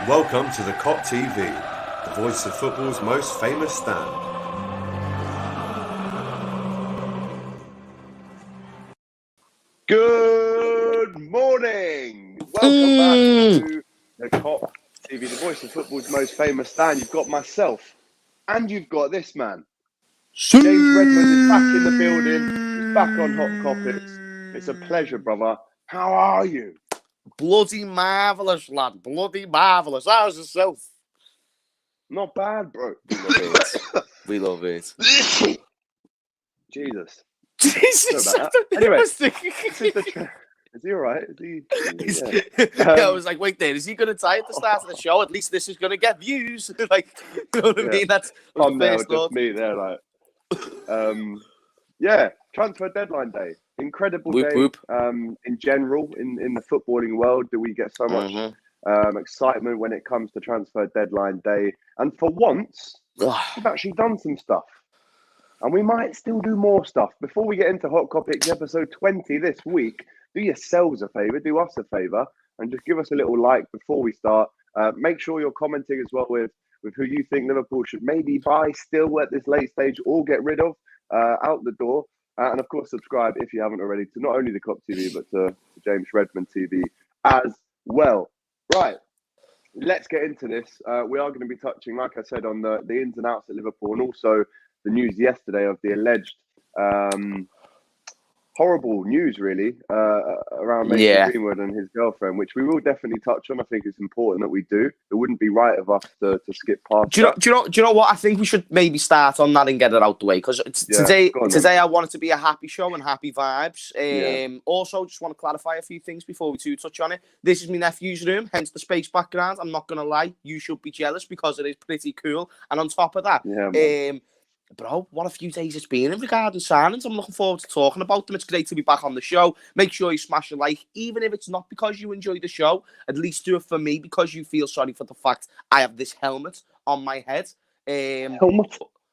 Welcome to the Kop TV, the voice of football's most famous stand. Good morning. Welcome back to the Kop TV, the voice of football's most famous stand. You've got myself, and you've got this man. James Redmond is back in the building. He's back on Hot Kopics. It's a pleasure, brother. How are you? Bloody marvellous, lad. Bloody marvellous. How's yourself? Not bad, bro. We love it. Jesus. Jesus. Anyway, is he all right? I was like, wait there, is he going to tie at the start of the show? At least this is going to get views. Like, you know what I mean? That's just me there, like. Transfer deadline day. Incredible day. Whoop. In general, in the footballing world, do we get so much excitement when it comes to transfer deadline day? And for once, we've actually done some stuff. And we might still do more stuff. Before we get into Hot Kopics episode 20 this week, do yourselves a favour, do us a favour, and just give us a little like before we start. Make sure you're commenting as well with who you think Liverpool should maybe buy still at this late stage or get rid of out the door. And of course, subscribe if you haven't already to not only the Kop TV, but to James Redmond TV as well. Right, let's get into this. We are going to be touching, like I said, on the ins and outs at Liverpool, and also the news yesterday of the alleged horrible news, really, around Mason Greenwood and his girlfriend, which we will definitely touch on. I think it's important that we do. It wouldn't be right of us to skip past. Do you know what? I think we should maybe start on that and get it out the way, because today I want it to be a happy show and happy vibes. Also, just want to clarify a few things before we do touch on it. This is my nephew's room, hence the space background. I'm not gonna lie, you should be jealous because it is pretty cool. And on top of that, bro, what a few days it's been in regarding signings. I'm looking forward to talking about them. It's great to be back on the show. Make sure you smash a like, even if it's not because you enjoy the show. At least do it for me, because you feel sorry for the fact I have this helmet on my head.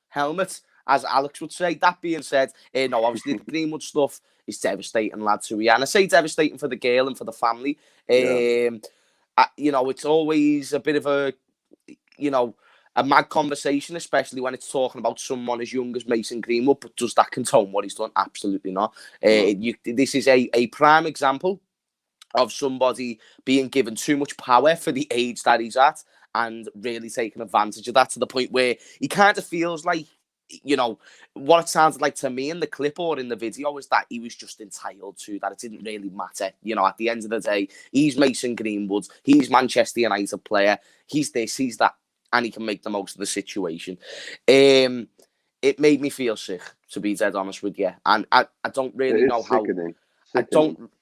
Helmet, as Alex would say. That being said, no, obviously the Greenwood stuff is devastating, lads. And I say devastating for the girl and for the family. It's always a bit of a mad conversation, especially when it's talking about someone as young as Mason Greenwood. But does that condone what he's done? Absolutely not. This is a prime example of somebody being given too much power for the age that he's at, and really taking advantage of that to the point where he kind of feels like, what it sounded like to me in the clip or in the video was that he was just entitled to that. It didn't really matter. At the end of the day, he's Mason Greenwood. He's Manchester United player. He's this, he's that. And he can make the most of the situation. It made me feel sick, to be dead honest with you. And I don't really know how. I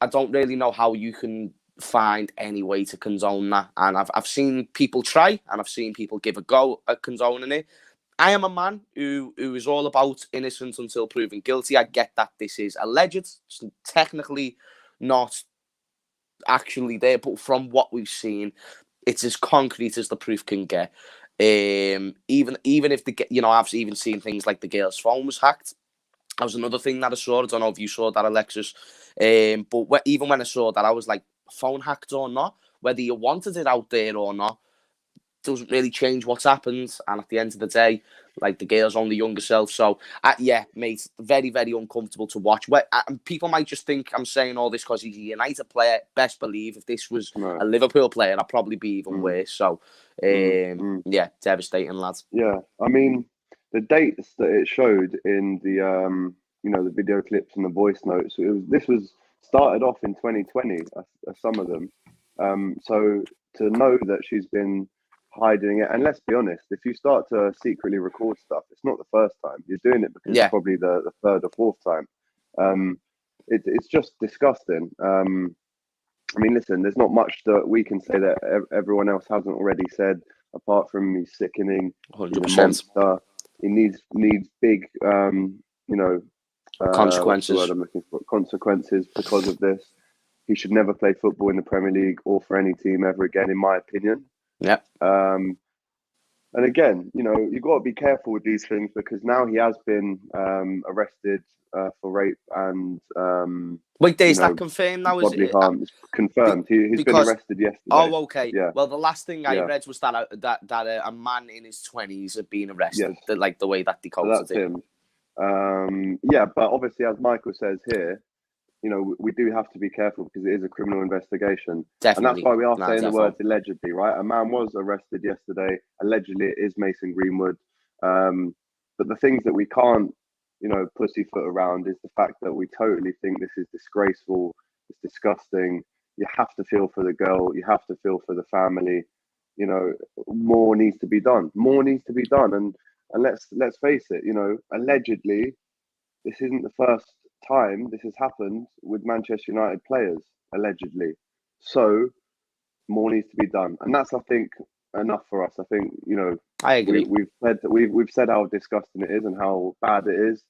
don't really know how you can find any way to condone that. And I've seen people try, and I've seen people give a go at condoning it. I am a man who is all about innocence until proven guilty. I get that this is alleged. It's technically not actually there, but from what we've seen, it's as concrete as the proof can get. Even if I've even seen things like the girl's phone was hacked. That was another thing that I saw. I don't know if you saw that, Alexis. But even when I saw that, I was like, phone hacked or not, whether you wanted it out there or not, doesn't really change what's happened. And at the end of the day, like, the girl's only younger self. So, mate, very, very uncomfortable to watch. People might just think I'm saying all this because he's a United player. Best believe if this was a Liverpool player, I'd probably be even worse. So, devastating, lads. Yeah, I mean, the dates that it showed in the, the video clips and the voice notes, this was started off in 2020, some of them. So to know that she's been hiding it, and let's be honest, if you start to secretly record stuff, it's not the first time. You're doing it because it's probably the third or fourth time. It's just disgusting. I mean, listen, there's not much that we can say that everyone else hasn't already said, apart from he's sickening. 100%. He needs big, consequences. What's the word I'm looking for? Consequences because of this. He should never play football in the Premier League or for any team ever again, in my opinion. Yeah. And again, you know, you've got to be careful with these things because now he has been arrested for rape and wait, is that confirmed now? Bodily harm. It's confirmed. He's been arrested yesterday. Oh, okay. Yeah. Well, the last thing I read was that a man in his 20s had been arrested. Yes. Like the way that they called that's him. Yeah, but obviously, as Michael says here, you know, we do have to be careful because it is a criminal investigation. Definitely. And that's why we are saying the words allegedly, right? A man was arrested yesterday. Allegedly, it is Mason Greenwood. But the things that we can't, you know, pussyfoot around is the fact that we totally think this is disgraceful. It's disgusting. You have to feel for the girl. You have to feel for the family. You know, more needs to be done. More needs to be done. And let's face it, you know, allegedly, this isn't the first time this has happened with Manchester United players, allegedly. So more needs to be done. And that's, I think, enough for us. I think, you know, I agree. We've said how disgusting it is and how bad it is.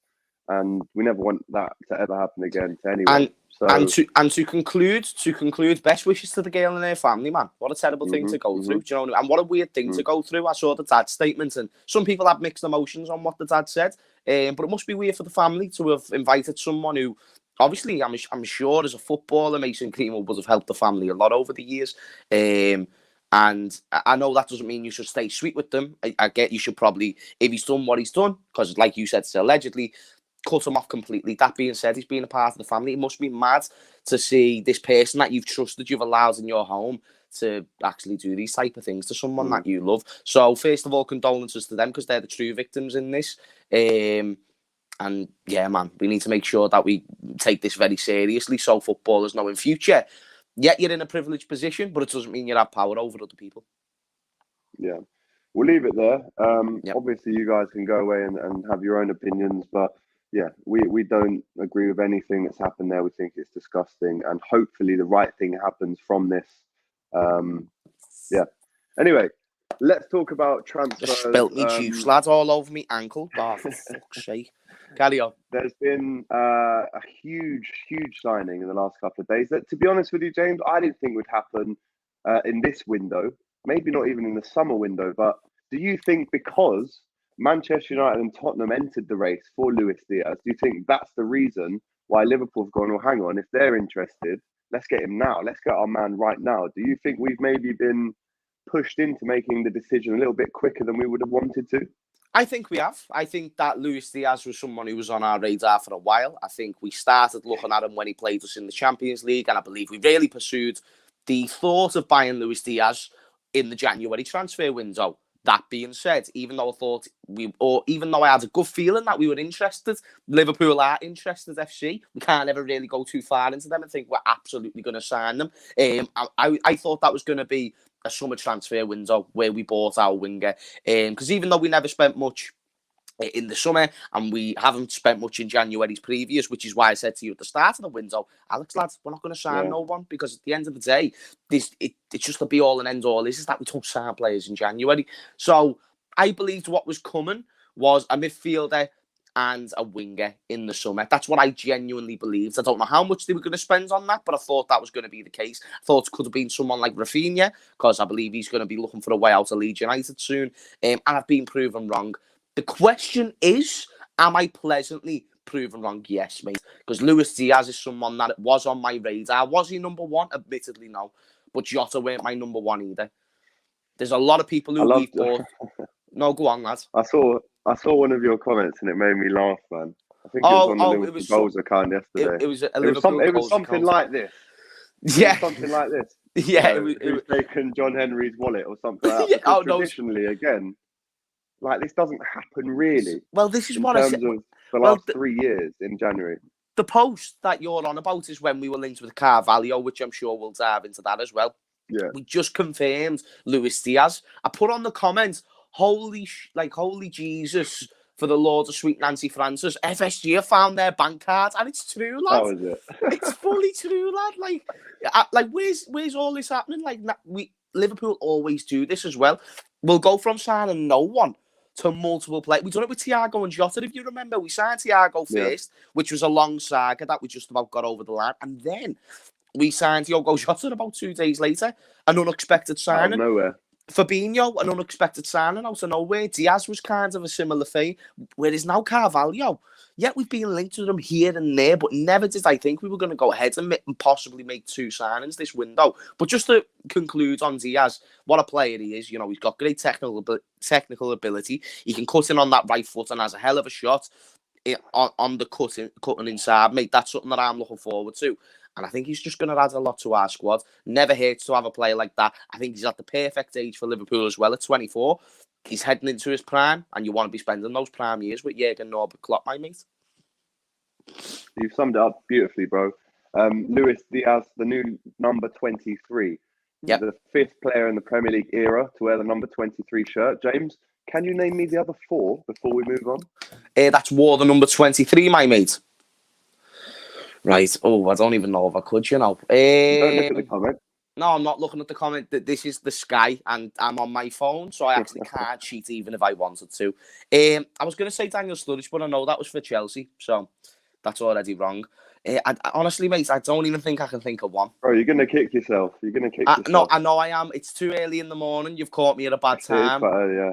And we never want that to ever happen again to anyone. And to conclude, best wishes to the girl and her family, man. What a terrible thing to go through. Do you know? And what a weird thing to go through. I saw the dad's statement, and some people have mixed emotions on what the dad said. But it must be weird for the family to have invited someone who, obviously, I'm sure as a footballer, Mason Greenwood would have helped the family a lot over the years. And I know that doesn't mean you should stay sweet with them. I get you should probably, if he's done what he's done, because like you said, it's allegedly, cut him off completely. That being said, he's been a part of the family. It must be mad to see this person that you've trusted, you've allowed in your home, to actually do these type of things to someone that you love. So first of all, condolences to them because they're the true victims in this. And yeah, man, we need to make sure that we take this very seriously so footballers know in future, yeah, you're in a privileged position, but it doesn't mean you have power over other people. Yeah, we'll leave it there. Obviously, you guys can go away and have your own opinions, but yeah, we don't agree with anything that's happened there. We think it's disgusting, and hopefully the right thing happens from this. Yeah. Anyway, let's talk about transfers. Just spilt me juice, lads, all over me ankle. Oh, for fuck's sake. Carry on. There's been a huge signing in the last couple of days that, to be honest with you, James, I didn't think would happen in this window. Maybe not even in the summer window, but do you think because Manchester United and Tottenham entered the race for Luis Diaz, do you think that's the reason why Liverpool have gone, well, hang on, if they're interested, let's get him now. Let's get our man right now. Do you think we've maybe been pushed into making the decision a little bit quicker than we would have wanted to? I think we have. I think that Luis Diaz was someone who was on our radar for a while. I think we started looking at him when he played us in the Champions League, and I believe we really pursued the thought of buying Luis Diaz in the January transfer window. That being said, even though I had a good feeling that we were interested, Liverpool are interested, FC. We can't ever really go too far into them and think we're absolutely going to sign them. I thought that was going to be a summer transfer window where we bought our winger. Because even though we never spent much in the summer and we haven't spent much in January's previous, which is why I said to you at the start of the window, Alex, lads, we're not going to sign no one, because at the end of the day, it's just the be all and end all is that we don't sign players in January. So I believed what was coming was a midfielder and a winger in the summer. That's what I genuinely believed. I don't know how much they were going to spend on that, but I thought that was going to be the case. I thought it could have been someone like Rafinha, because I believe he's going to be looking for a way out of Leeds United soon. And I've been proven wrong. The question is, am I pleasantly proven wrong? Yes, mate. Because Luis Diaz is someone that was on my radar. Was he number one? Admittedly, no. But Jota weren't my number one either. There's a lot of people who we've bought. No, go on, lads. I saw one of your comments and it made me laugh, man. I think it was on the Liverpool Goals account yesterday. It was something like this. Yeah. Something like this. Yeah. It was taken John Henry's wallet or something like that. Yeah, traditionally, again, like, this doesn't happen really. Well, this is what I said. In terms of the last 3 years in January. The post that you're on about is when we were linked with Carvalho, which I'm sure we'll dive into that as well. Yeah. We just confirmed Luis Diaz. I put on the comments, holy Jesus, for the Lord of Sweet Nancy Francis, FSG have found their bank cards, and it's true, lad. How is it? It's fully true, lad. Like, where's all this happening? Like, Liverpool always do this as well. We'll go from signing no one to multiple players. We done it with Thiago and Jota, if you remember. We signed Thiago first, which was a long saga that we just about got over the line, and then we signed Diogo Jota about 2 days later, an unexpected signing. Out of nowhere. Fabinho, an unexpected signing out of nowhere. Diaz was kind of a similar thing. Whereas now Carvalho, yeah, we've been linked to them here and there, but never did I think we were going to go ahead and possibly make 2 signings this window. But just to conclude on Diaz, what a player he is. You know, he's got great technical ability. He can cut in on that right foot and has a hell of a shot on the cutting inside, mate. That's something that I'm looking forward to. And I think he's just going to add a lot to our squad. Never hurts to have a player like that. I think he's at the perfect age for Liverpool as well at 24. He's heading into his prime, and you want to be spending those prime years with Jurgen Norbert Klopp, my mate. You've summed it up beautifully, bro. Luis Diaz, the new number 23. Yep. The 5th player in the Premier League era to wear the number 23 shirt. James, can you name me the other 4 before we move on? That's wore the number 23, my mate. Right. Oh, I don't even know if I could, you know. Don't look at the comment. No, I'm not looking at the comment. This is the Sky, and I'm on my phone, so I actually can't cheat even if I wanted to. I was going to say Daniel Sturridge, but I know that was for Chelsea, so that's already wrong. Honestly, mate, I don't even think I can think of one. Bro, you're going to kick yourself. No, I know I am. It's too early in the morning. You've caught me at a bad time. Quite early, yeah.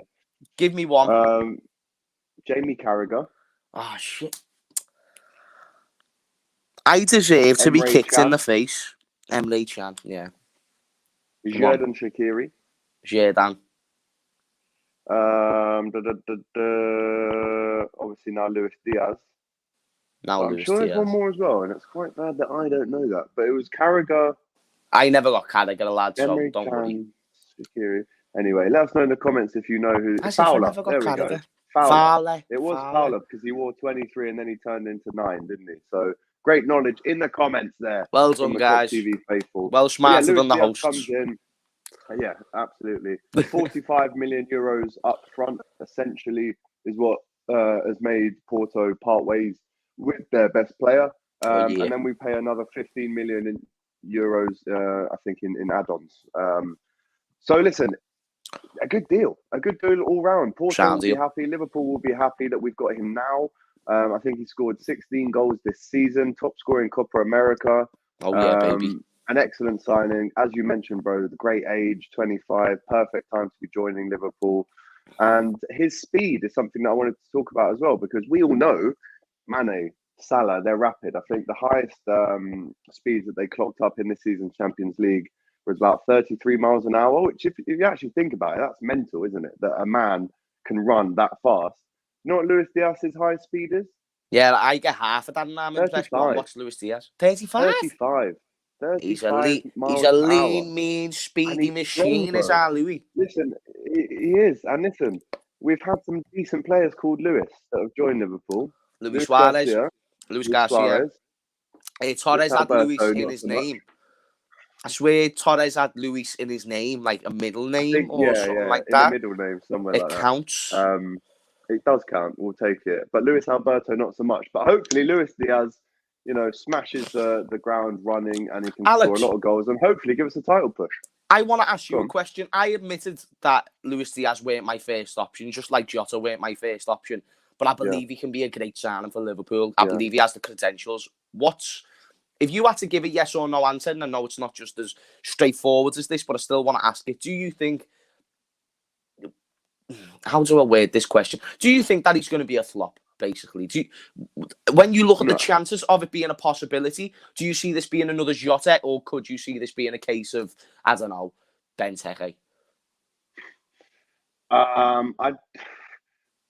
Give me one. Jamie Carragher. Oh, shit. I deserve to be kicked in the face. Emre Can, yeah. Xherdan Shaqiri. Xherdan. Obviously now Luis Diaz. I'm sure there's one more as well, and it's quite bad that I don't know that. But it was Carragher. I never got Carragher, lad, so Emre don't worry. Shaqiri. Anyway, let us know in the comments if you know who. Fowler. There we go. Fowler. It was Fowler because he wore 23 and then he turned into 9, didn't he? So great knowledge in the comments there. Well done, guys. Kop TV faithful. Well smarter than the hosts. Comes in. Yeah, absolutely. 45 million euros up front, essentially, is what has made Porto part ways with their best player. And then we pay another 15 million euros, I think, in add-ons. So listen, a good deal all round. Porto will be happy. Liverpool will be happy that we've got him now. I think he scored 16 goals this season, top scorer in Copa America. Oh, yeah, baby. An excellent signing. As you mentioned, bro, the great age, 25, perfect time to be joining Liverpool. And his speed is something that I wanted to talk about as well, because we all know Mane, Salah, they're rapid. I think the highest speeds that they clocked up in this season's Champions League was about 33 miles an hour, which if you actually think about it, that's mental, isn't it? That a man can run that fast. You know what Luis Diaz's highest speed is? Yeah, I get half of that and I'm impressed. What's Luis Diaz? 35? 35. He's a lean, mean, speedy machine, is our Louis. Listen, he is. And listen, we've had some decent players called Lewis that have joined Liverpool. Luis Garcia. Torres had Luis in his name. I swear Torres had Luis in his name, like a middle name or something like that. A middle name, somewhere like that. It counts. It does count. We'll take it. But Luis Alberto, not so much. But hopefully Luis Diaz, smashes the ground running and he can score a lot of goals and hopefully give us a title push. I want to ask you a question. I admitted that Luis Diaz weren't my first option, just like Jota weren't my first option. But I believe he can be a great signing for Liverpool. I believe he has the credentials. If you had to give a yes or no answer, and I know it's not just as straightforward as this, but I still want to ask it. Do you think... How do I word this question? Do you think that he's going to be a flop, basically? When you look at the chances of it being a possibility, do you see this being another Jota, or could you see this being a case of, I don't know, Benteke? I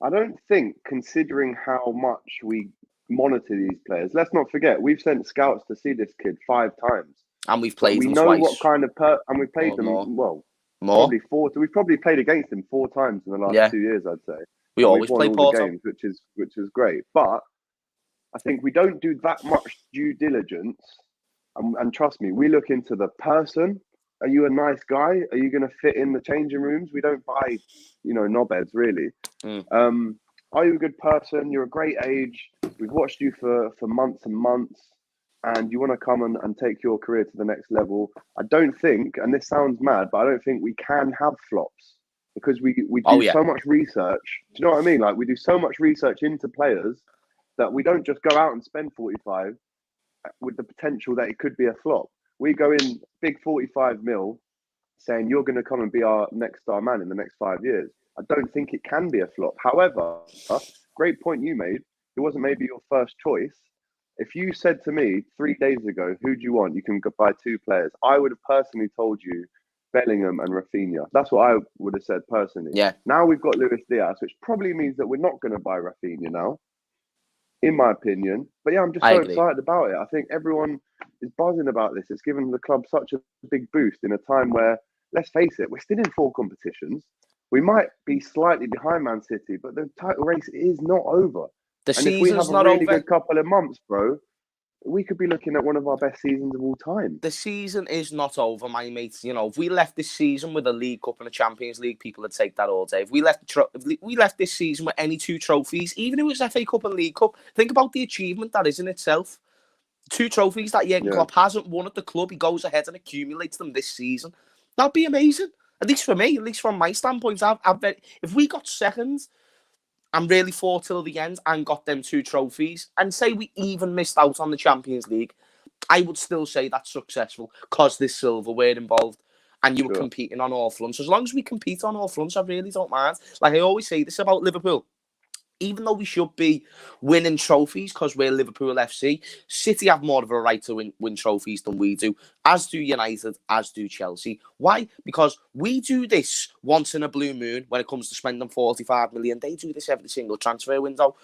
don't think, considering how much we monitor these players, let's not forget, we've sent scouts to see this kid 5 times. And we've played them twice. We know what kind of... and we've played them, more. Probably 4. We've probably played against him 4 times in the last 2 years, I'd say. We always play Porto. Games, which is great. But I think we don't do that much due diligence. And trust me, we look into the person. Are you a nice guy? Are you going to fit in the changing rooms? We don't buy, knobheads, really. Are you a good person? You're a great age. We've watched you for months and months. And you want to come and take your career to the next level. I don't think, and this sounds mad, but I don't think we can have flops because we do so much research. Do you know what I mean? Like, we do so much research into players that we don't just go out and spend 45 with the potential that it could be a flop. We go in big 45 mil, saying you're going to come and be our next star man in the next 5 years. I don't think it can be a flop. However, great point you made. It wasn't maybe your first choice. If you said to me 3 days ago, who do you want? You can buy 2 players. I would have personally told you Bellingham and Rafinha. That's what I would have said personally. Yeah. Now we've got Luis Diaz, which probably means that we're not going to buy Rafinha now, in my opinion. But yeah, I'm just so excited about it. I think everyone is buzzing about this. It's given the club such a big boost in a time where, let's face it, we're still in 4 competitions. We might be slightly behind Man City, but the title race is not over. The and if we have a really good couple of months, bro, we could be looking at one of our best seasons of all time. The season is not over, my mates. You know, if we left this season with a League Cup and a Champions League, people would take that all day. If we left this season with any 2 trophies, even if it was FA Cup and League Cup, think about the achievement that is in itself. 2 trophies that Jurgen Klopp hasn't won at the club. He goes ahead and accumulates them this season. That'd be amazing. At least for me, at least from my standpoint. If we got second and really fought till the end and got them 2 trophies, and say we even missed out on the Champions League, I would still say that's successful because there's silverware involved and you were competing on all fronts. As long as we compete on all fronts, I really don't mind. Like I always say this about Liverpool. Even though we should be winning trophies because we're Liverpool FC, City have more of a right to win trophies than we do, as do United, as do Chelsea. Why? Because we do this once in a blue moon when it comes to spending 45 million. They do this every single transfer window,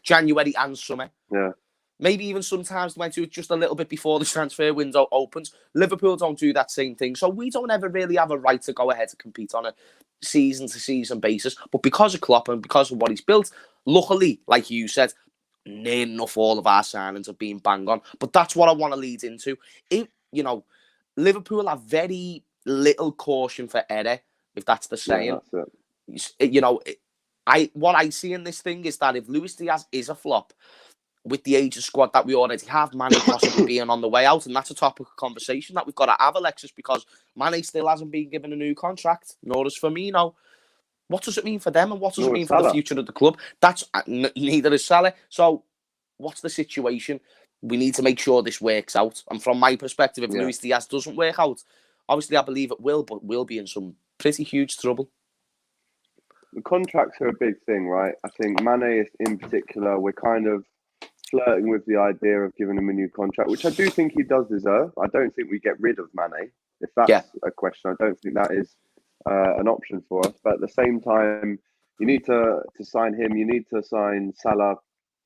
January and summer. Yeah. Maybe even sometimes they might do it just a little bit before the transfer window opens. Liverpool don't do that same thing. So we don't ever really have a right to go ahead to compete on a season-to-season basis. But because of Klopp and because of what he's built, luckily, like you said, near enough all of our signings have been bang on. But that's what I want to lead into. Liverpool have very little caution for error, if that's the saying. Yeah, that's it. What I see in this thing is that if Luis Diaz is a flop, with the age of squad that we already have, Mane possibly being on the way out, and that's a topic of conversation that we've got to have, Alexis, because Mane still hasn't been given a new contract, nor has Firmino. What does it mean for them, and what does it mean for the future of the club? That's neither is Salah. So, what's the situation? We need to make sure this works out. And from my perspective, if Luis Diaz doesn't work out, obviously I believe it will, but we'll be in some pretty huge trouble. The contracts are a big thing, right? I think Mane in particular, we're kind of flirting with the idea of giving him a new contract, which I do think he does deserve. I don't think we get rid of Mane. If that's a question, I don't think that is an option for us. But at the same time, you need to sign him. You need to sign Salah.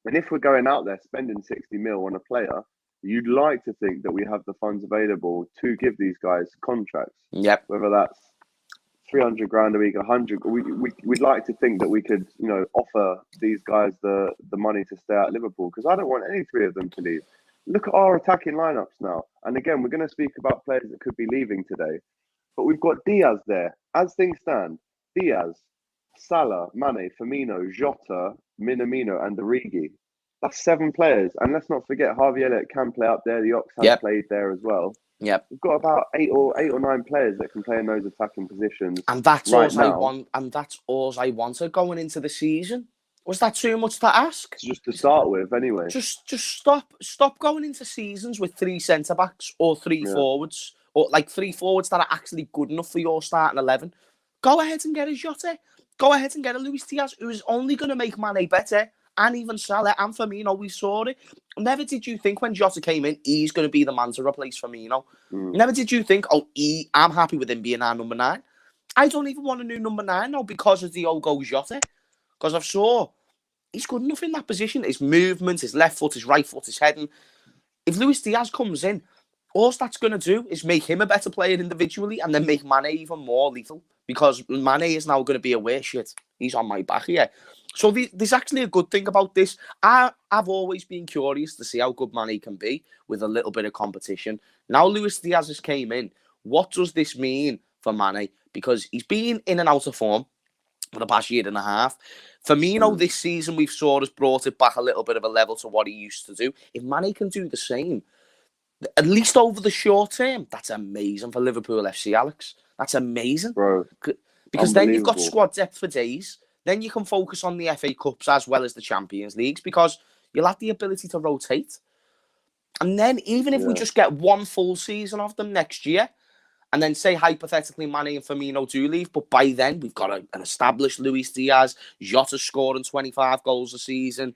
And if we're going out there spending 60 mil on a player, you'd like to think that we have the funds available to give these guys contracts. Yep. Whether that's 300 grand a week, 100. We'd like to think that we could, offer these guys the money to stay at Liverpool, because I don't want any 3 of them to leave. Look at our attacking lineups now. And again, we're going to speak about players that could be leaving today. But we've got Diaz there. As things stand, Diaz, Salah, Mane, Firmino, Jota, Minamino, and Origi. That's 7 players. And let's not forget, Harvey Elliott can play up there. The Ox has played there as well. Yep. We've got about 8 or 9 players that can play in those attacking positions. And that's all I want. And that's all I wanted going into the season. Was that too much to ask? Just to start with, anyway. Just stop going into seasons with 3 centre backs or 3 forwards, or like 3 forwards that are actually good enough for your starting 11. Go ahead and get a Jota. Go ahead and get a Luis Diaz, who is only going to make Mane better. And even Salah and Firmino, we saw it. Never did you think when Jota came in, he's going to be the man to replace Firmino. Never did you think, I'm happy with him being our number 9. I don't even want a new number 9 now because of the old go Jota. Because I've saw he's good enough in that position. His movement, his left foot, his right foot, his heading. If Luis Diaz comes in, all that's going to do is make him a better player individually and then make Mane even more lethal. Because Mane is now going to be aware, shit, he's on my back here. So there's actually a good thing about this. I've always been curious to see how good Mane can be with a little bit of competition. Now Luis Diaz has came in. What does this mean for Mane? Because he's been in and out of form for the past year and a half. Firmino this season we've saw has brought it back a little bit of a level to what he used to do. If Mane can do the same, at least over the short term, that's amazing for Liverpool FC, Alex. That's amazing. Bro, because then you've got squad depth for days. Then you can focus on the FA Cups as well as the Champions Leagues because you'll have the ability to rotate. And then even if we just get 1 full season of them next year, And then say hypothetically Mane and Firmino do leave, but by then we've got an established Luis Diaz, Jota scoring 25 goals a season.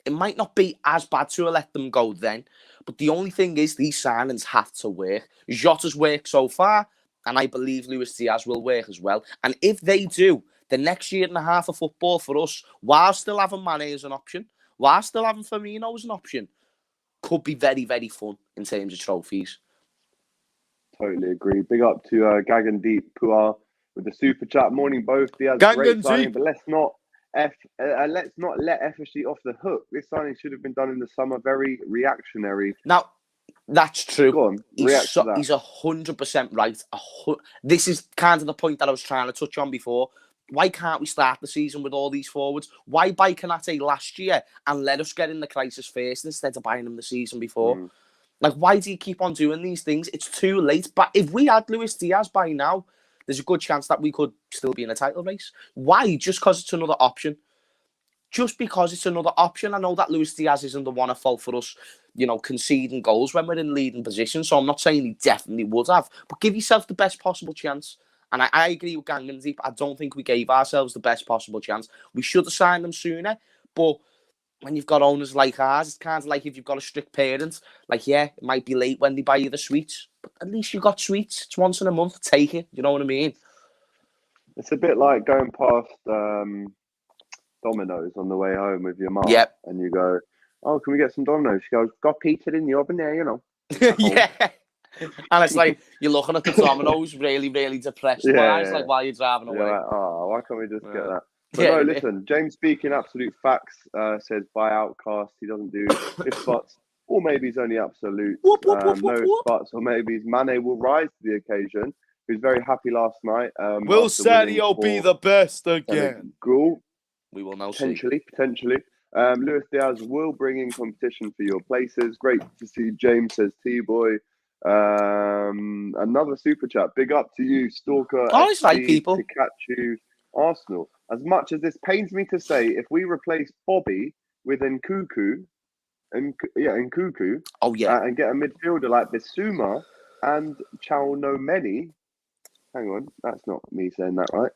It might not be as bad to let them go then, but the only thing is these signings have to work. Jota's worked so far, and I believe Luis Diaz will work as well. And if they do, the next year and a half of football for us, while still having Mane as an option, while still having Firmino as an option, could be very, very fun in terms of trophies. Totally agree. Big up to Gagan Deep Pua with the super chat. Morning, both. Diaz, great signing, but let's not let FSG off the hook. This signing should have been done in the summer. Very reactionary. Now, that's true. Go on, he's 100% right. This is kind of the point that I was trying to touch on before. Why can't we start the season with all these forwards? Why buy Konate last year and let us get in the crisis first instead of buying him the season before? Like, why do you keep on doing these things? It's too late. But if we had Luis Diaz by now, there's a good chance that we could still be in a title race. Why? Just because it's another option. Just because it's another option. I know that Luis Diaz isn't the one at fault for us, conceding goals when we're in leading position. So I'm not saying he definitely would have. But give yourself the best possible chance. And I agree with Gangan Deep. I don't think we gave ourselves the best possible chance. We should have signed them sooner. But when you've got owners like ours, it's kind of like if you've got a strict parent. Like, yeah, it might be late when they buy you the sweets. But at least you got sweets. It's once in a month. Take it. You know what I mean? It's a bit like going past Domino's on the way home with your mum. Yep. And you go, oh, can we get some Domino's? She goes, got pizza in the oven there, Yeah. And it's like, you're looking at the Domino's really, really depressed. Like, while you're driving away. Like, oh, why can't we just get that? But no, listen, James speaking absolute facts, says buy Outcast. He doesn't do if buts or maybe he's only absolute. No buts or maybes. Mane will rise to the occasion. He was very happy last night. Will Sadio be the best again? Cool. We will know. Potentially. Luis Diaz will bring in competition for your places. Great to see James, says T-Boy. Another super chat. Big up to you, Stalker. Always like people. To catch you, Arsenal. As much as this pains me to say, if we replace Bobby with Nkuku, and get a midfielder like Bissouma and Chouameni. Hang on, that's not me saying that, right?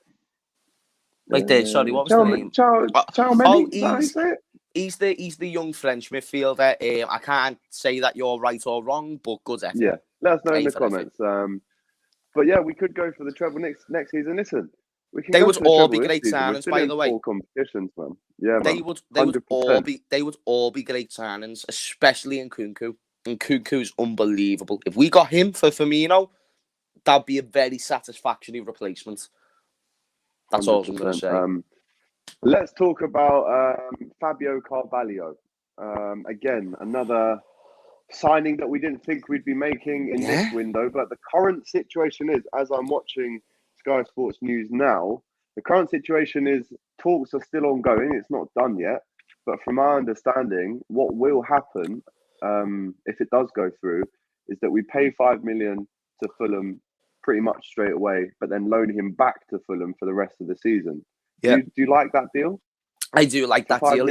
Right there, sorry, what was the name? Chouameni, he's the young French midfielder. I can't say that you're right or wrong, but good effort. Yeah, let us know in the comments. But yeah, we could go for the treble next season. Listen, they would all be great signings, by the way. Competitions, man. Yeah, they would all be great signings, especially in Nkunku. Nkunku's unbelievable. If we got him for Firmino, that'd be a very satisfactory replacement. That's 100%. All I'm going to say. Let's talk about Fabio Carvalho. Again, another signing that we didn't think we'd be making in this window. But the current situation is, as I'm watching Sky Sports News now, the current situation is talks are still ongoing. It's not done yet. But from our understanding, what will happen if it does go through is that we pay 5 million to Fulham pretty much straight away, but then loan him back to Fulham for the rest of the season. Yeah. Do you like that deal? I do like that deal.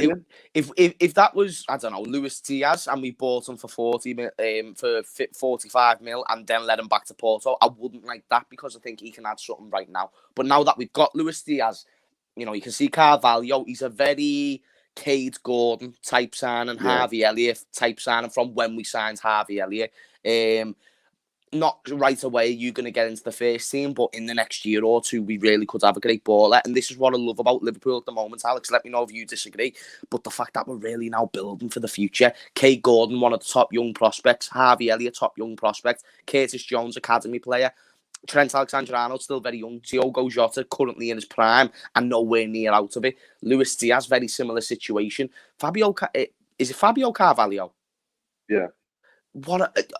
If that was, I don't know, Luis Diaz and we bought him for 45 mil and then let him back to Porto, I wouldn't like that because I think he can add something right now. But now that we've got Luis Diaz, you can see Carvalho, he's a very Cade Gordon type signing, Harvey Elliott type signing from when we signed Harvey Elliott. Not right away you're going to get into the first team, but in the next year or two, we really could have a great baller. And this is what I love about Liverpool at the moment. Alex, let me know if you disagree. But the fact that we're really now building for the future. Cade Gordon, one of the top young prospects. Harvey Elliott, top young prospect. Curtis Jones, academy player. Trent Alexander-Arnold, still very young. Diogo Jota, currently in his prime and nowhere near out of it. Luis Diaz, very similar situation. Is it Fabio Carvalho? Yeah.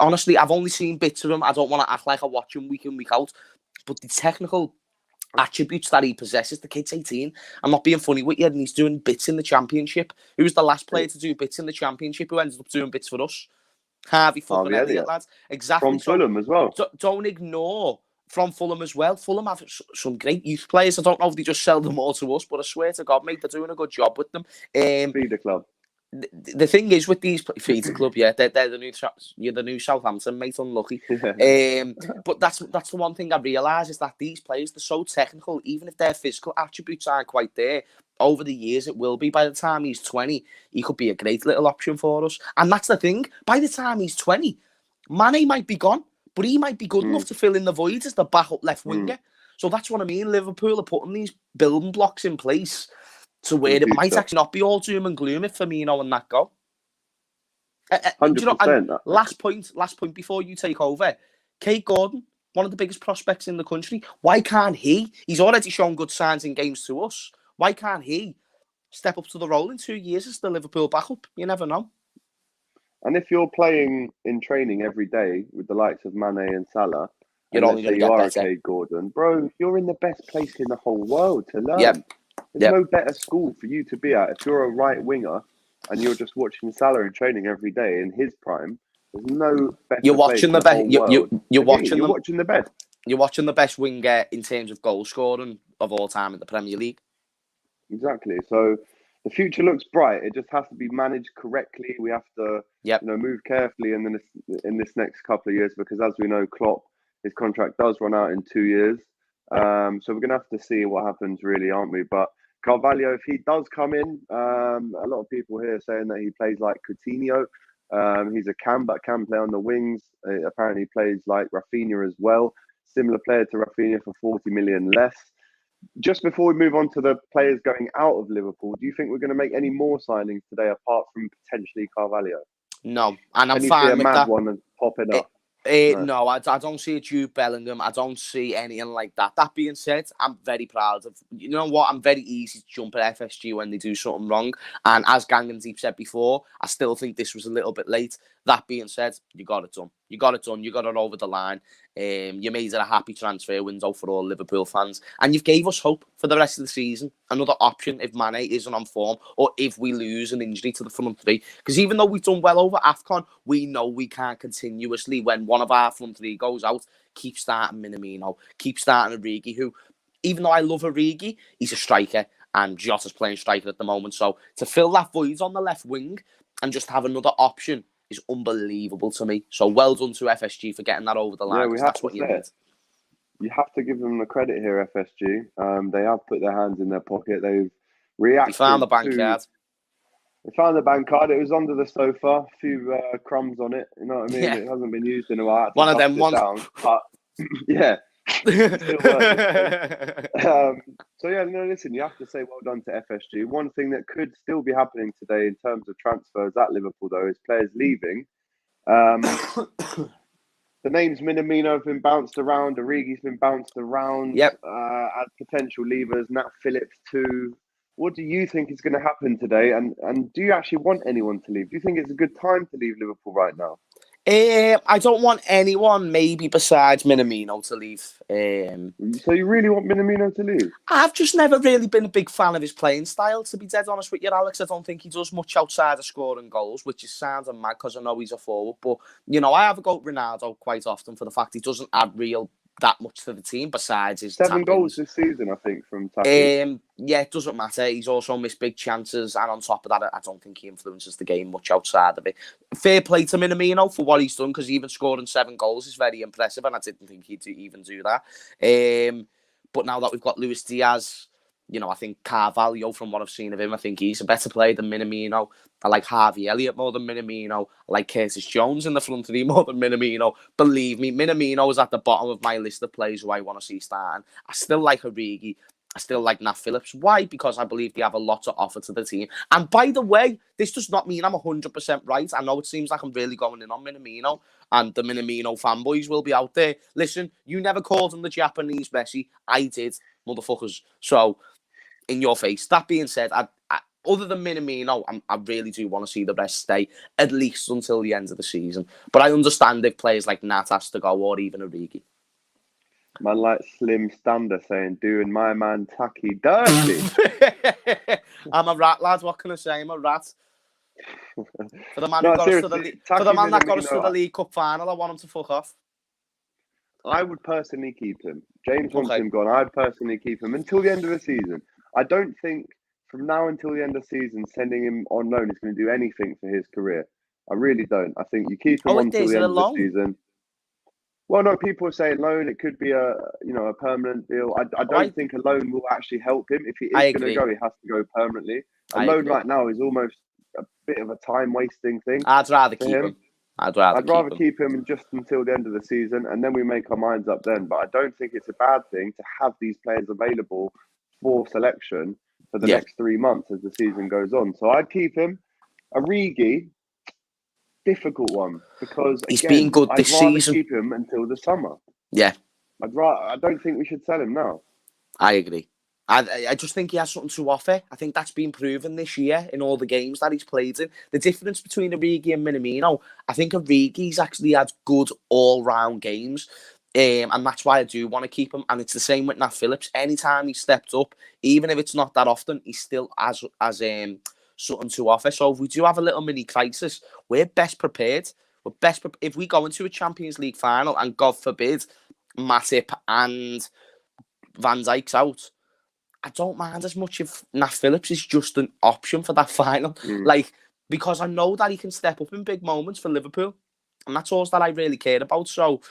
Honestly, I've only seen bits of him. I don't want to act like I watch him week in, week out. But the technical attributes that he possesses, the kid's 18. I'm not being funny with you, and he's doing bits in the Championship. Who was the last player to do bits in the Championship who ended up doing bits for us? Harvey fucking Elliott, lads. Exactly. From Fulham as well. Don't ignore from Fulham as well. Fulham have some great youth players. I don't know if they just sell them all to us, but I swear to God, mate, they're doing a good job with them. Feeder club. the thing is with these feeder club, they're the new Southampton, mate. Unlucky. But that's the one thing I realise is that these players, they're so technical. Even if their physical attributes aren't quite there, over the years it will be. By the time he's 20, he could be a great little option for us. And that's the thing. By the time he's 20, Mane might be gone, but he might be good enough to fill in the void as the backup left winger. So that's what I mean. Liverpool are putting these building blocks in place to where it might actually not be all doom and gloom if Firmino and that go. 100%. Last point before you take over. Kate Gordon, one of the biggest prospects in the country. Why can't he? He's already shown good signs in games to us. Why can't he step up to the role in 2 years as the Liverpool backup? You never know. And if you're playing in training every day with the likes of Mane and Salah, you're only going to get better. Kate Gordon, bro, you're in the best place in the whole world to learn. There's no better school for you to be at. If you're a right winger and you're just watching Salah in training every day in his prime, there's no better. You're watching the best. You're watching the best. You're watching the best winger in terms of goal scoring of all time in the Premier League. Exactly. So the future looks bright. It just has to be managed correctly. We have to, move carefully in this next couple of years because, as we know, Klopp, his contract does run out in 2 years. So we're gonna have to see what happens, really, aren't we? But Carvalho, if he does come in, a lot of people here are saying that he plays like Coutinho. He's a can play on the wings. Apparently, he plays like Rafinha as well. Similar player to Rafinha for 40 million less. Just before we move on to the players going out of Liverpool, do you think we're going to make any more signings today apart from potentially Carvalho? No, and I'm fine with that. Mad one and popping up. No, I don't see a Jude Bellingham. I don't see anything like that. That being said, I'm very proud of... You know what? I'm very easy to jump at FSG when they do something wrong. And as Gang and Deep said before, I still think this was a little bit late. That being said, you got it done. You got it done. You got it over the line. You made it a happy transfer window for all Liverpool fans. And you've gave us hope for the rest of the season. Another option if Mane isn't on form or if we lose an injury to the front three. Because even though we've done well over AFCON, we know we can't continuously, when one of our front three goes out, keep starting Minamino, keep starting Origi, who, even though I love Origi, he's a striker. And Jota's playing striker at the moment. So to fill that void on the left wing and just have another option is unbelievable to me. So well done to FSG for getting that over the line. Yeah, that's what you need. You have to give them the credit here, FSG. They have put their hands in their pocket. They've reacted. They found the bank card. They found the bank card. It was under the sofa. A few crumbs on it. You know what I mean? Yeah. It hasn't been used in a while. One of them ones. But yeah. So yeah, no, listen, you have to say well done to FSG. One thing that could still be happening today in terms of transfers at Liverpool, though, is players leaving. The names Minamino have been bounced around, Origi's been bounced around as potential leavers, Nat Phillips too. What do you think is going to happen today? And do you actually want anyone to leave? Do you think it's a good time to leave Liverpool right now? I don't want anyone, maybe besides Minamino, to leave. So you really want Minamino to leave? I've just never really been a big fan of his playing style, to be dead honest with you, Alex. I don't think he does much outside of scoring goals, which is sounding mad because I know he's a forward. But, you know, I have a go at Ronaldo quite often for the fact he doesn't add that much to the team besides his 7 goals this season, I think, from tackling. Yeah, it doesn't matter. He's also missed big chances, and on top of that, I don't think he influences the game much outside of it. Fair play to Minamino for what he's done, because even scoring 7 goals is very impressive, and I didn't think he'd even do that. But now that we've got Luis Diaz, you know, I think Carvalho, from what I've seen of him, I think he's a better player than Minamino. I like Harvey Elliott more than Minamino. I like Curtis Jones in the front three more than Minamino. Believe me, Minamino is at the bottom of my list of players who I want to see starting. I still like Origi. I still like Nat Phillips. Why? Because I believe they have a lot to offer to the team. And by the way, this does not mean I'm 100% right. I know it seems like I'm really going in on Minamino, and the Minamino fanboys will be out there. Listen, you never called him the Japanese Messi. I did, motherfuckers. So, in your face. That being said, other than Minamino, I really do want to see the rest stay, at least until the end of the season. But I understand if players like Nat has to go, or even Origi. Man like Slim Stander saying, doing my man Taki dirty. I'm a rat, lad. What can I say? I'm a rat. For the man who got us to the League Cup final, I want him to fuck off. I would personally keep him. James wants him gone. I'd personally keep him until the end of the season. I don't think from now until the end of the season, sending him on loan is going to do anything for his career. I really don't. I think you keep him on till the end of the season. Well, no, people are saying loan. It could be a permanent deal. I don't think a loan will actually help him. If he is going to go, he has to go permanently. A loan right now is almost a bit of a time wasting thing. I'd rather keep him. I'd rather keep him just until the end of the season, and then we make our minds up then. But I don't think it's a bad thing to have these players available for selection for the next 3 months as the season goes on. So I'd keep him. Origi, difficult one because he's been good this season. Keep him until the summer. Yeah, I don't think we should sell him now. I agree. I just think he has something to offer. I think that's been proven this year in all the games that he's played in. The difference between Origi and Minamino, I think Origi's actually had good all-round games. And that's why I do want to keep him. And it's the same with Nat Phillips. Anytime he stepped up, even if it's not that often, he still has something to offer. So if we do have a little mini crisis, we're best prepared. If we go into a Champions League final and God forbid Matip and Van Dijk's out, I don't mind as much if Nat Phillips is just an option for that final. Because I know that he can step up in big moments for Liverpool. And that's all that I really care about. So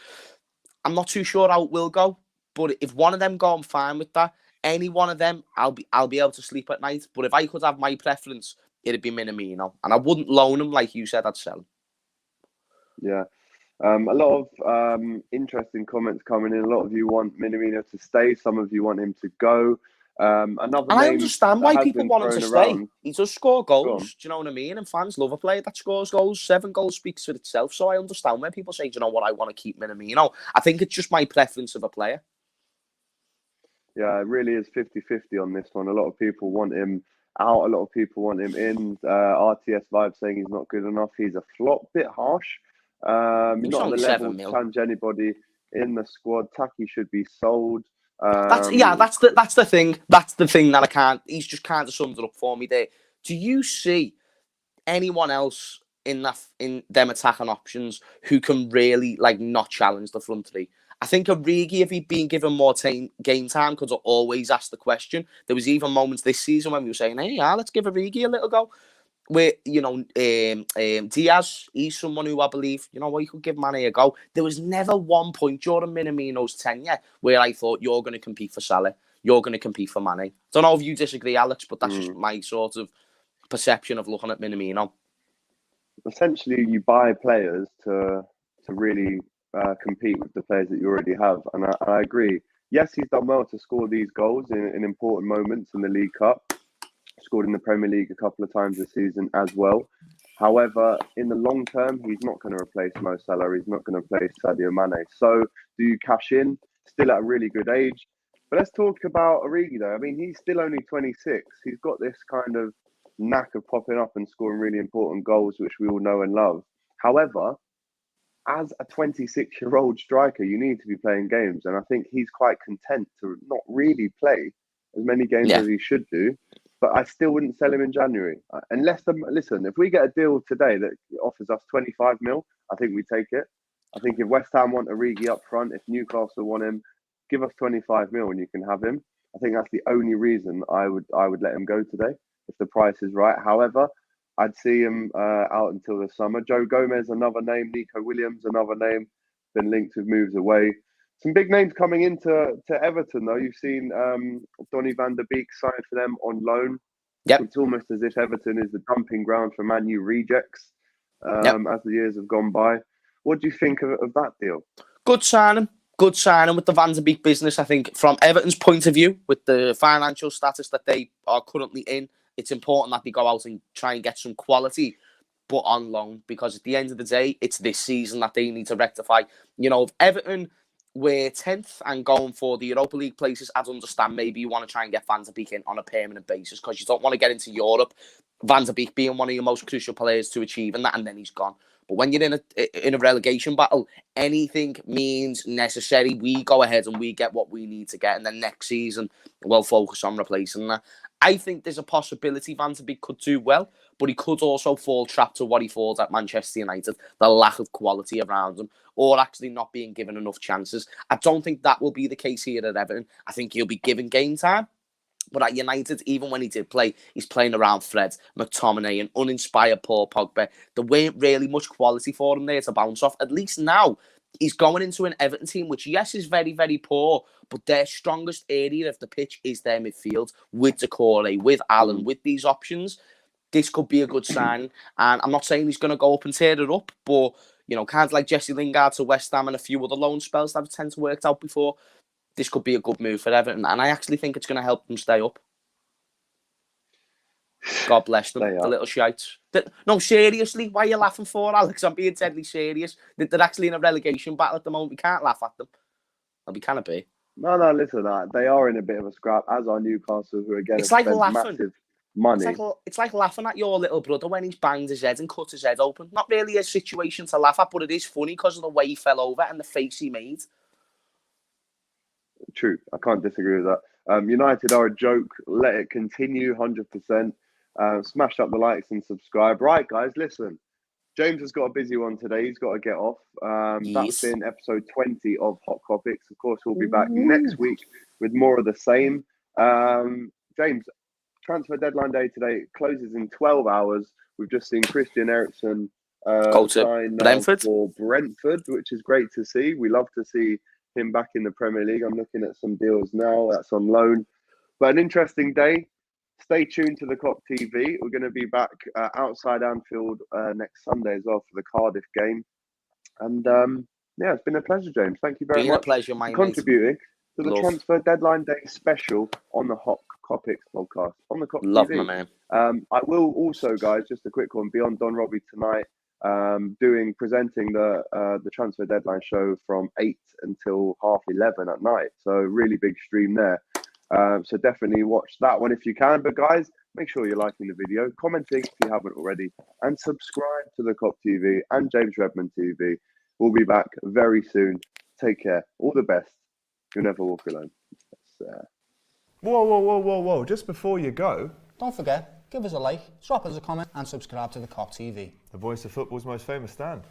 I'm not too sure how it will go. But if one of them go, I'm fine with that. Any one of them, I'll be able to sleep at night. But if I could have my preference, it'd be Minamino. And I wouldn't loan him like you said, I'd sell him. Yeah. A lot of interesting comments coming in. A lot of you want Minamino to stay. Some of you want him to go. And I understand why people want him to stay. He does score goals. Do you know what I mean? And fans love a player that scores goals. 7 goals speaks for itself. So I understand when people say, do you know what, I want to keep Minamino. I think it's just my preference of a player. Yeah, it really is 50-50 on this one. A lot of people want him out. A lot of people want him in. RTS Vibe saying he's not good enough. He's a flop. Bit harsh. He's not the level to challenge anybody in the squad. Taki should be sold. That's the thing. That's the thing that I can't. He's just kind of summed it up for me there. Do you see anyone else in them attacking options who can really not challenge the front three? I think Origi, if he'd been given more game time, could always ask the question. There was even moments this season when we were saying, "Hey, let's give Origi a little go." Where DIAZ, he's someone who I believe, we could give Mane a go. There was never one point during Minamino's tenure where I thought you're going to compete for Salah, you're going to compete for Mane. Don't know if you disagree, Alex, but that's just my sort of perception of looking at Minamino. Essentially, you buy players to really compete with the players that you already have, and I agree. Yes, he's done well to score these goals in important moments in the League Cup. Scored in the Premier League a couple of times this season as well. However, in the long term, he's not going to replace Mo Salah. He's not going to replace Sadio Mane. So do you cash in? Still at a really good age. But let's talk about Origi, though. I mean, he's still only 26. He's got this kind of knack of popping up and scoring really important goals, which we all know and love. However, as a 26-year-old striker, you need to be playing games. And I think he's quite content to not really play as many games as he should do. But I still wouldn't sell him in January. Listen, if we get a deal today that offers us 25 mil, I think we take it. I think if West Ham want Origi up front, if Newcastle want him, give us 25 mil and you can have him. I think that's the only reason I would let him go today, if the price is right. However, I'd see him out until the summer. Joe Gomez, another name. Nico Williams, another name. Been linked with moves away. Some big names coming into Everton, though. You've seen Donny van der Beek signed for them on loan. Yep. It's almost as if Everton is the dumping ground for Man U rejects as the years have gone by. What do you think of that deal? Good signing with the Van der Beek business. I think from Everton's point of view, with the financial status that they are currently in, it's important that they go out and try and get some quality, but on loan, because at the end of the day, it's this season that they need to rectify. If Everton we're 10th and going for the Europa League places, I'd understand maybe you want to try and get Van der Beek in on a permanent basis because you don't want to get into Europe, Van der Beek being one of your most crucial players to achieving that, and then he's gone. But when you're in a relegation battle, anything means necessary. We go ahead and we get what we need to get, and then next season we'll focus on replacing that. I think there's a possibility Van der Beek could do well, but he could also fall trapped to what he falls at Manchester United, the lack of quality around him, or actually not being given enough chances. I don't think that will be the case here at Everton. I think he'll be given game time. But at United, even when he did play, he's playing around Fred, McTominay, and uninspired Paul Pogba. There weren't really much quality for him there to bounce off. At least now, he's going into an Everton team, which, yes, is very, very poor, but their strongest area of the pitch is their midfield, with Decore, with Allen, with these options. This could be a good sign. And I'm not saying he's going to go up and tear it up, but, you know, kind of like Jesse Lingard to West Ham and a few other loan spells that have tend to worked out before, this could be a good move for Everton, and I actually think it's going to help them stay up. God bless them, the little shites. No, seriously, why are you laughing for, Alex? I'm being deadly serious. They're actually in a relegation battle at the moment. We can't laugh at them. Well, we kind of be. No, listen, they are in a bit of a scrap, as are Newcastle, who again it's like spent laughing. Massive money. It's like laughing at your little brother when he's banged his head and cut his head open. Not really a situation to laugh at, but it is funny because of the way he fell over and the face he made. True, I can't disagree with that. United are a joke. Let it continue, 100%. Smash up the likes and subscribe. Right, guys, listen. James has got a busy one today. He's got to get off. That's been episode 20 of Hot Kopics. Of course, we'll be back next week with more of the same. James, transfer deadline day today closes in 12 hours. We've just seen Christian Eriksen sign Brentford for Brentford, which is great to see. We love to see him back in the Premier League. I'm looking at some deals now. That's on loan. But an interesting day. Stay tuned to the Kop TV. We're going to be back outside Anfield next Sunday as well for the Cardiff game. And yeah, it's been a pleasure, James. Thank you very much. Been a pleasure, my contributing to the transfer deadline day special on the Hot Kopics podcast on the Kop TV. My man. I will also, guys, just a quick one, be on Don Robbie tonight. Presenting the transfer deadline show from 8 until 11:30 at night. So really big stream there. So definitely watch that one if you can. But guys, make sure you're liking the video, commenting if you haven't already, and subscribe to the Kop TV and James Redmond TV. We'll be back very soon. Take care. All the best. You'll never walk alone. Whoa. Just before you go, don't forget, give us a like, drop us a comment and subscribe to the Kop TV. The voice of football's most famous stand.